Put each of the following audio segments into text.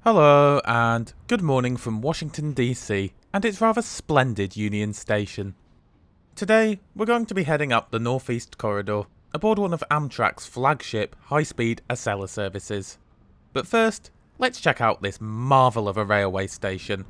Hello and good morning from Washington DC and its rather splendid Union Station. Today we're going to be heading up the Northeast Corridor aboard one of Amtrak's flagship high-speed Acela services. But first, let's check out this marvel of a railway station.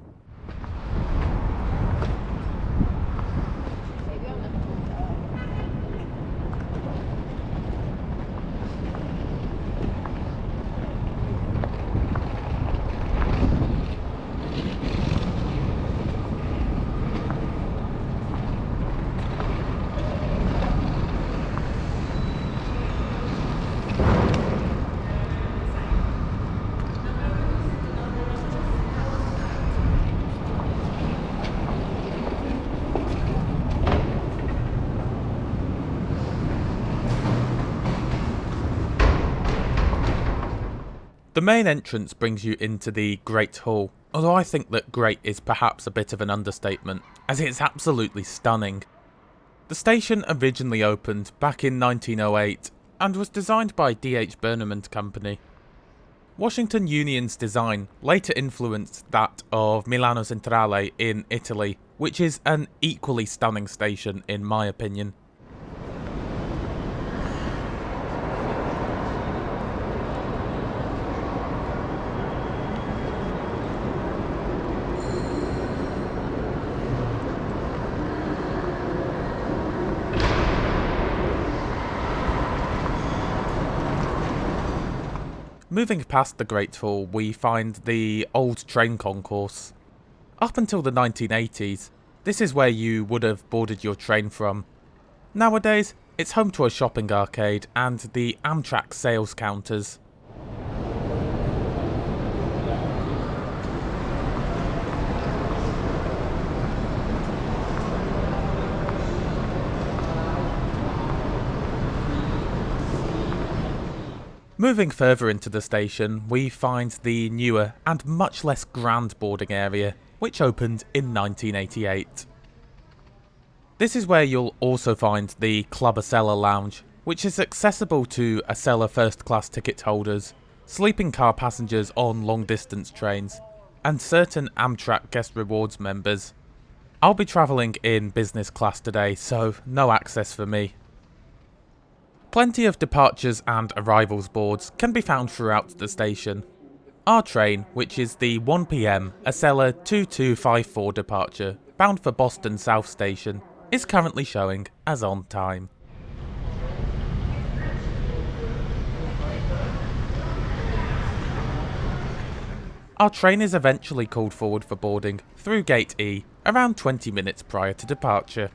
The main entrance brings you into the Great Hall, although I think that great is perhaps a bit of an understatement, as it's absolutely stunning. The station originally opened back in 1908 and was designed by D.H. Burnham & Company. Washington Union's design later influenced that of Milano Centrale in Italy, which is an equally stunning station in my opinion. Moving past the Great Hall, we find the old train concourse. Up until the 1980s, this is where you would have boarded your train from. Nowadays, it's home to a shopping arcade and the Amtrak sales counters. Moving further into the station, we find the newer and much less grand boarding area, which opened in 1988. This is where you'll also find the Club Acela Lounge, which is accessible to Acela first class ticket holders, sleeping car passengers on long distance trains, and certain Amtrak Guest Rewards members. I'll be travelling in business class today, so no access for me. Plenty of departures and arrivals boards can be found throughout the station. Our train, which is the 1 PM Acela 2254 departure, bound for Boston South Station, is currently showing as on time. Our train is eventually called forward for boarding through Gate E around 20 minutes prior to departure.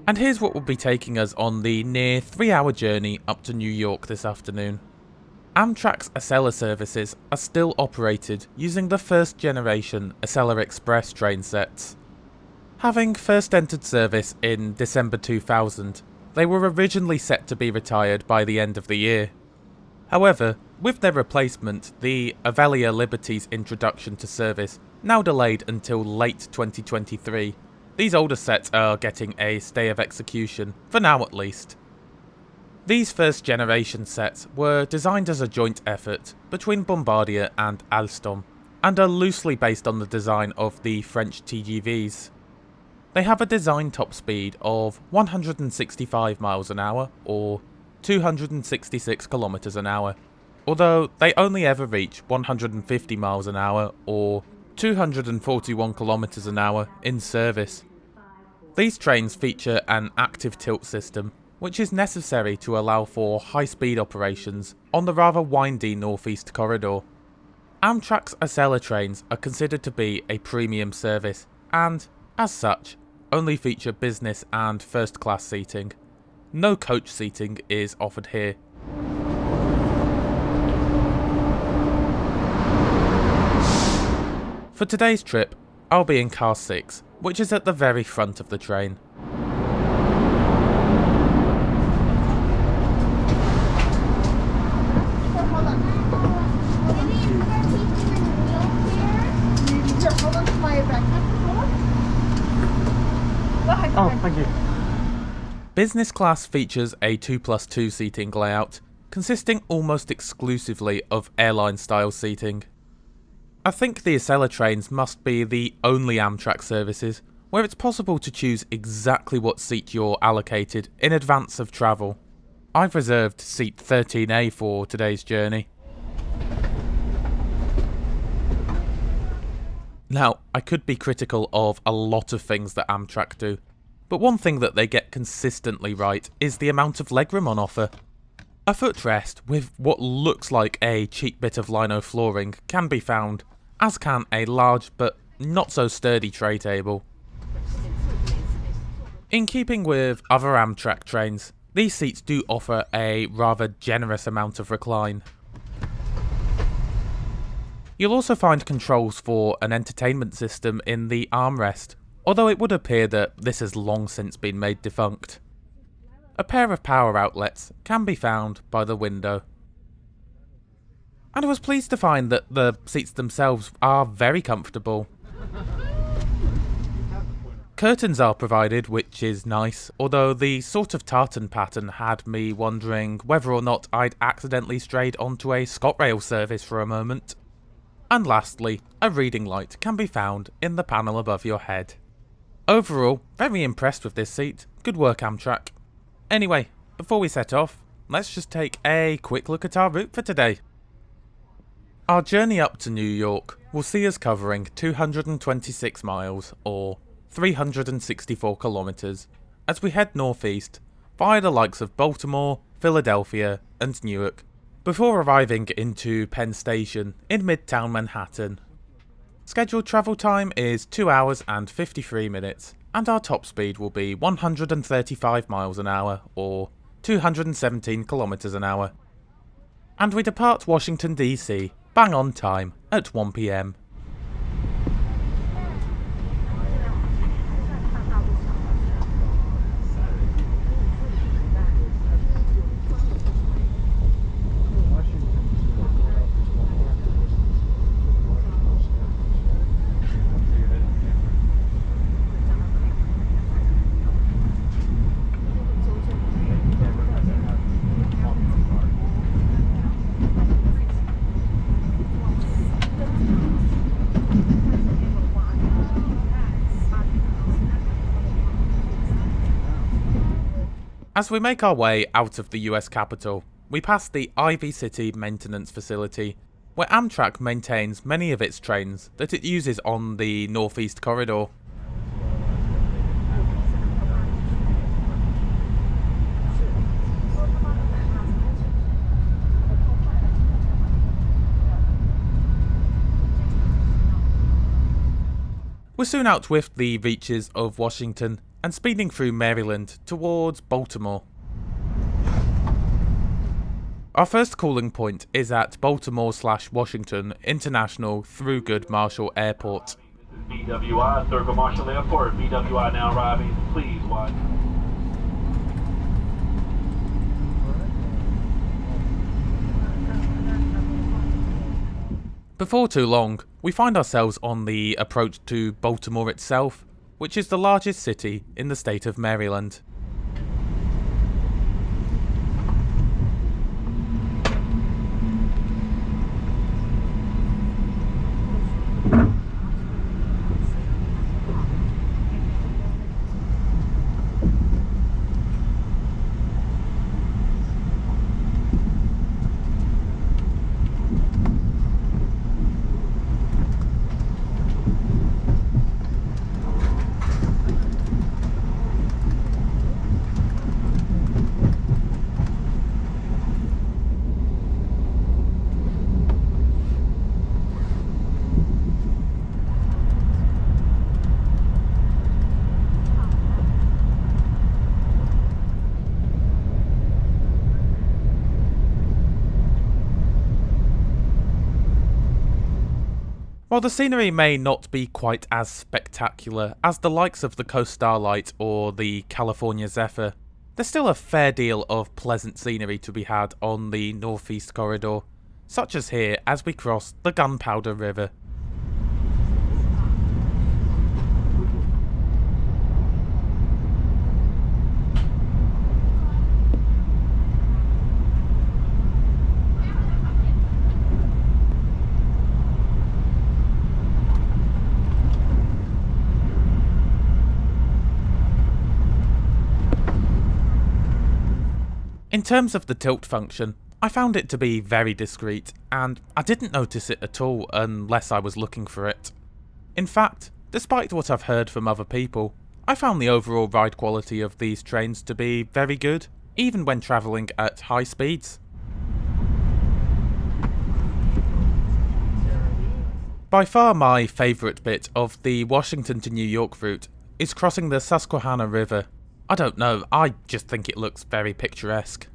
And here's what will be taking us on the near 3-hour journey up to New York this afternoon. Amtrak's Acela services are still operated using the first generation Acela Express train sets. Having first entered service in December 2000, they were originally set to be retired by the end of the year. However, with their replacement, the Avelia Liberty's introduction to service, now delayed until late 2023, these older sets are getting a stay of execution, for now at least. These first generation sets were designed as a joint effort between Bombardier and Alstom, and are loosely based on the design of the French TGVs. They have a design top speed of 165 miles an hour, or 266 kilometers an hour, although they only ever reach 150 miles an hour, or 241 kilometers an hour in service. These trains feature an active tilt system, which is necessary to allow for high-speed operations on the rather windy Northeast Corridor. Amtrak's Acela trains are considered to be a premium service, and, as such, only feature business and first-class seating. No coach seating is offered here. For today's trip, I'll be in car 6, which is at the very front of the train. Business class features a 2+2 seating layout, consisting almost exclusively of airline-style seating. I think the Acela trains must be the only Amtrak services where it's possible to choose exactly what seat you're allocated in advance of travel. I've reserved seat 13A for today's journey. Now, I could be critical of a lot of things that Amtrak do, but one thing that they get consistently right is the amount of legroom on offer. A footrest with what looks like a cheap bit of lino flooring can be found, as can a large but not so sturdy tray table. In keeping with other Amtrak trains, these seats do offer a rather generous amount of recline. You'll also find controls for an entertainment system in the armrest, although it would appear that this has long since been made defunct. A pair of power outlets can be found by the window. And I was pleased to find that the seats themselves are very comfortable. Curtains are provided, which is nice, although the sort of tartan pattern had me wondering whether or not I'd accidentally strayed onto a ScotRail service for a moment. And lastly, a reading light can be found in the panel above your head. Overall, very impressed with this seat. Good work, Amtrak. Anyway, before we set off, let's just take a quick look at our route for today. Our journey up to New York will see us covering 226 miles, or 364 kilometers, as we head northeast via the likes of Baltimore, Philadelphia, and Newark, before arriving into Penn Station in Midtown Manhattan. Scheduled travel time is 2 hours and 53 minutes, and our top speed will be 135 miles an hour, or 217 kilometers an hour. And we depart Washington DC bang on time at 1 PM. As we make our way out of the US capital, we pass the Ivy City Maintenance Facility, where Amtrak maintains many of its trains that it uses on the Northeast Corridor. We're soon out with the reaches of Washington and speeding through Maryland towards Baltimore. Our first calling point is at Baltimore/Washington International Thurgood Marshall Airport. BWI, Thurgood Marshall Airport. BWI now arriving. Please watch. Before too long, we find ourselves on the approach to Baltimore itself, which is the largest city in the state of Maryland. While the scenery may not be quite as spectacular as the likes of the Coast Starlight or the California Zephyr, there's still a fair deal of pleasant scenery to be had on the Northeast Corridor, such as here as we cross the Gunpowder River. In terms of the tilt function, I found it to be very discreet, and I didn't notice it at all unless I was looking for it. In fact, despite what I've heard from other people, I found the overall ride quality of these trains to be very good, even when travelling at high speeds. By far my favourite bit of the Washington to New York route is crossing the Susquehanna River. I don't know, I just think it looks very picturesque.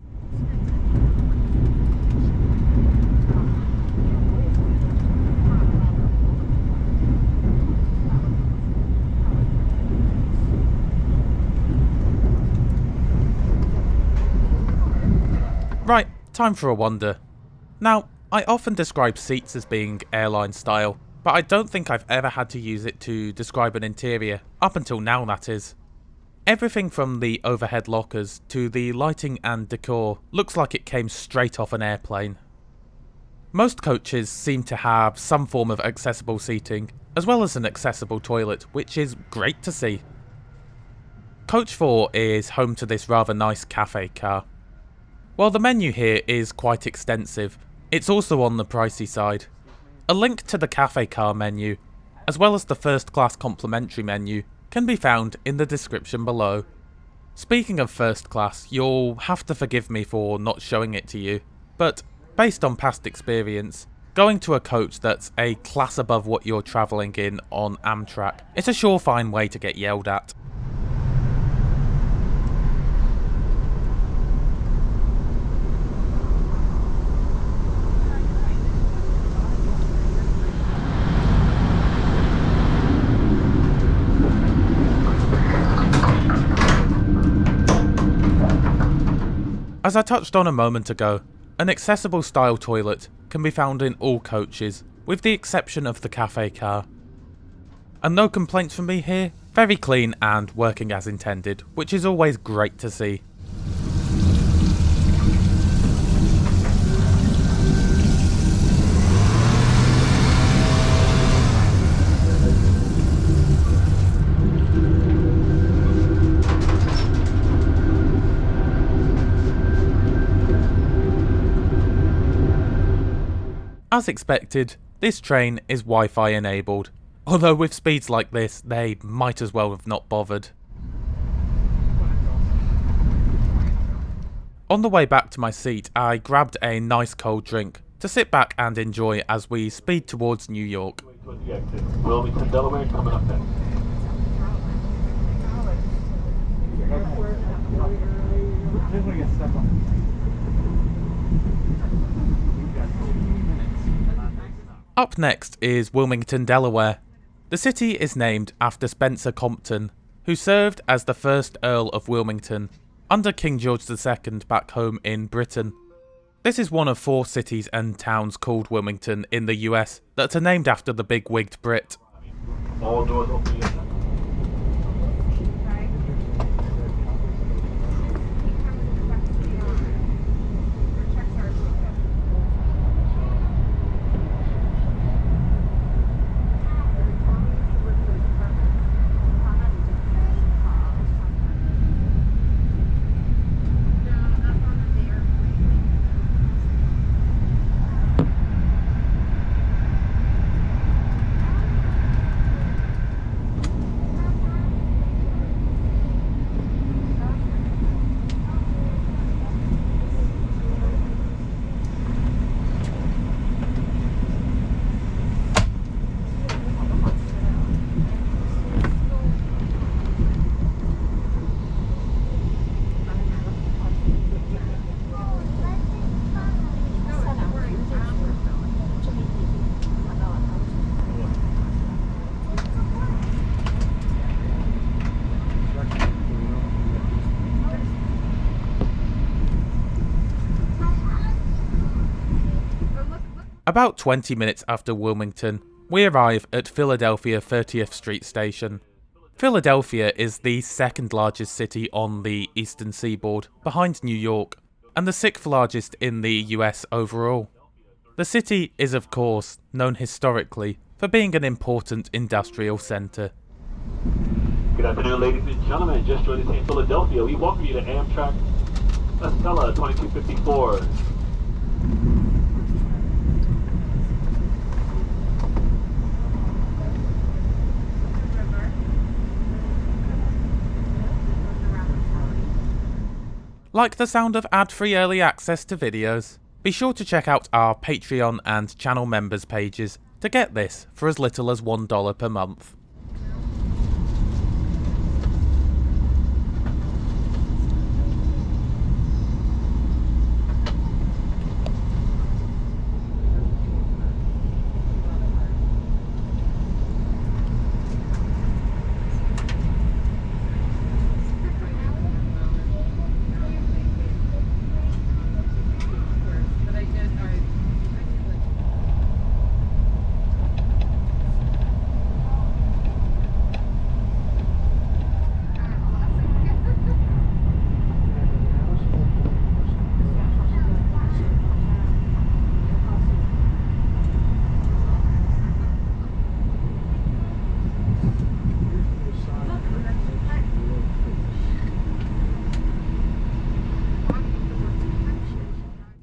Right, time for a wander. Now, I often describe seats as being airline style, but I don't think I've ever had to use it to describe an interior, up until now that is. Everything from the overhead lockers to the lighting and decor looks like it came straight off an airplane. Most coaches seem to have some form of accessible seating, as well as an accessible toilet, which is great to see. Coach 4 is home to this rather nice cafe car. While the menu here is quite extensive, it's also on the pricey side. A link to the cafe car menu, as well as the first class complimentary menu, can be found in the description below. Speaking of first class, you'll have to forgive me for not showing it to you, but based on past experience, going to a coach that's a class above what you're travelling in on Amtrak is a surefire way to get yelled at. As I touched on a moment ago, an accessible style toilet can be found in all coaches, with the exception of the cafe car. And no complaints from me here, very clean and working as intended, which is always great to see. As expected, this train is Wi-Fi enabled, although with speeds like this, they might as well have not bothered. On the way back to my seat, I grabbed a nice cold drink to sit back and enjoy as we speed towards New York. Wilmington, Delaware, coming up next. Up next is Wilmington, Delaware. The city is named after Spencer Compton, who served as the first Earl of Wilmington under King George II back home in Britain. This is one of 4 cities and towns called Wilmington in the US that are named after the big-wigged Brit. All doors open. About 20 minutes after Wilmington, we arrive at Philadelphia 30th Street Station. Philadelphia is the second largest city on the eastern seaboard, behind New York, and the 6th largest in the US overall. The city is of course known historically for being an important industrial centre. Good afternoon, ladies and gentlemen. Just joined us in Philadelphia. We welcome you to Amtrak Acela 2254. Like the sound of ad-free early access to videos? Be sure to check out our Patreon and channel members pages to get this for as little as $1 per month.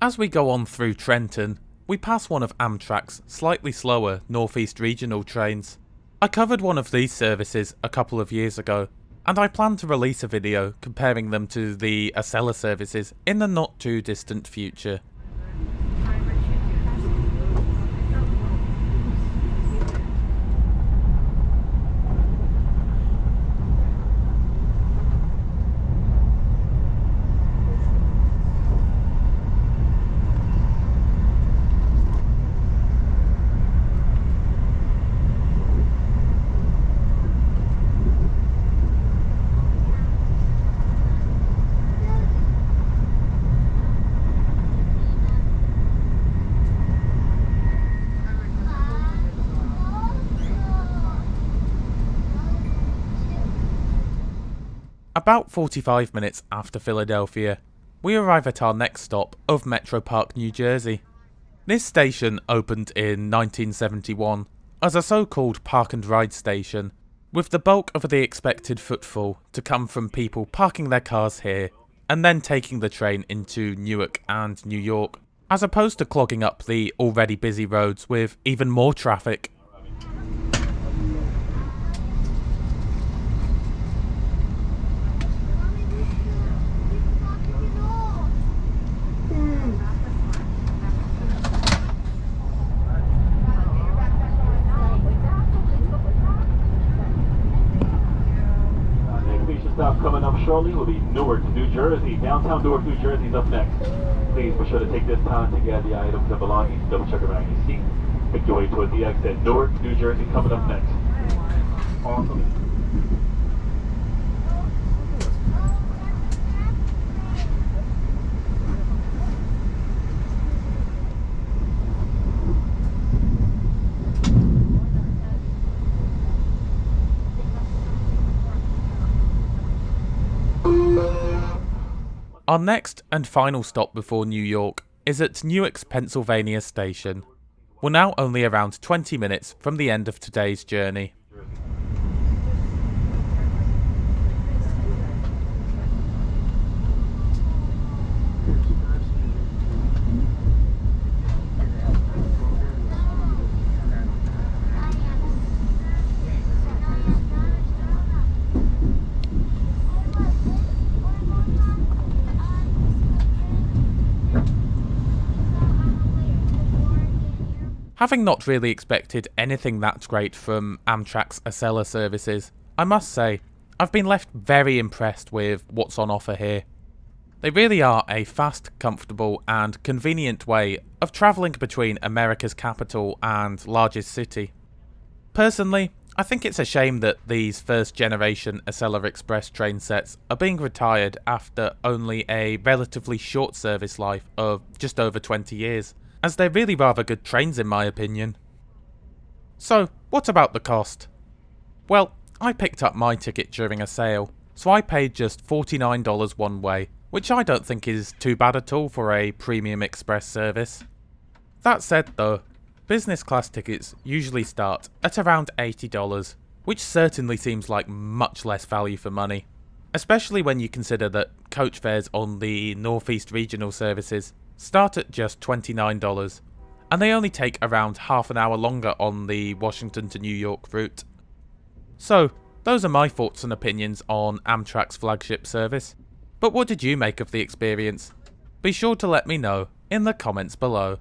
As we go on through Trenton, we pass one of Amtrak's slightly slower Northeast Regional trains. I covered one of these services a couple of years ago, and I plan to release a video comparing them to the Acela services in the not too distant future. About 45 minutes after Philadelphia, we arrive at our next stop of Metro Park, New Jersey. This station opened in 1971 as a so-called park and ride station, with the bulk of the expected footfall to come from people parking their cars here and then taking the train into Newark and New York, as opposed to clogging up the already busy roads with even more traffic. Stop coming up shortly will be Newark, New Jersey. Downtown Newark, New Jersey is up next. Please be sure to take this time to gather the items and belongings. Double check around your seat. Make your way toward the exit. Newark, New Jersey coming up next. Awesome. Our next and final stop before New York is at Newark's Pennsylvania station. We're now only around 20 minutes from the end of today's journey. Having not really expected anything that great from Amtrak's Acela services, I must say, I've been left very impressed with what's on offer here. They really are a fast, comfortable and convenient way of travelling between America's capital and largest city. Personally, I think it's a shame that these first generation Acela Express train sets are being retired after only a relatively short service life of just over 20 years. As they're really rather good trains in my opinion. So, what about the cost? Well, I picked up my ticket during a sale, so I paid just $49 one way, which I don't think is too bad at all for a premium express service. That said though, business class tickets usually start at around $80, which certainly seems like much less value for money. especially when you consider that coach fares on the Northeast Regional services start at just $29, and they only take around half an hour longer on the Washington to New York route. So, those are my thoughts and opinions on Amtrak's flagship service. But what did you make of the experience? Be sure to let me know in the comments below.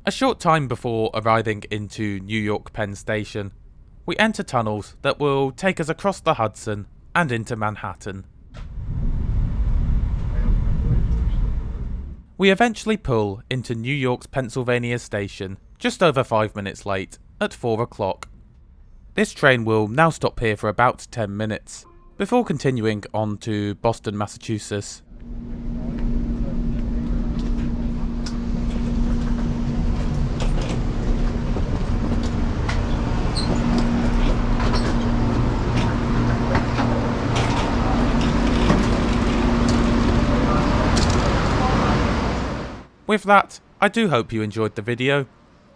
A short time before arriving into New York Penn Station, we enter tunnels that will take us across the Hudson and into Manhattan. We eventually pull into New York's Pennsylvania station just over 5 minutes late at 4 o'clock. This train will now stop here for about 10 minutes before continuing on to Boston, Massachusetts. With that, I do hope you enjoyed the video.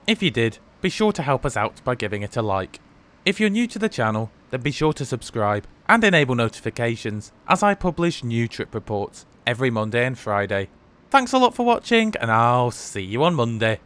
If you did, be sure to help us out by giving it a like. If you're new to the channel, then be sure to subscribe and enable notifications as I publish new trip reports every Monday and Friday. Thanks a lot for watching, and I'll see you on Monday.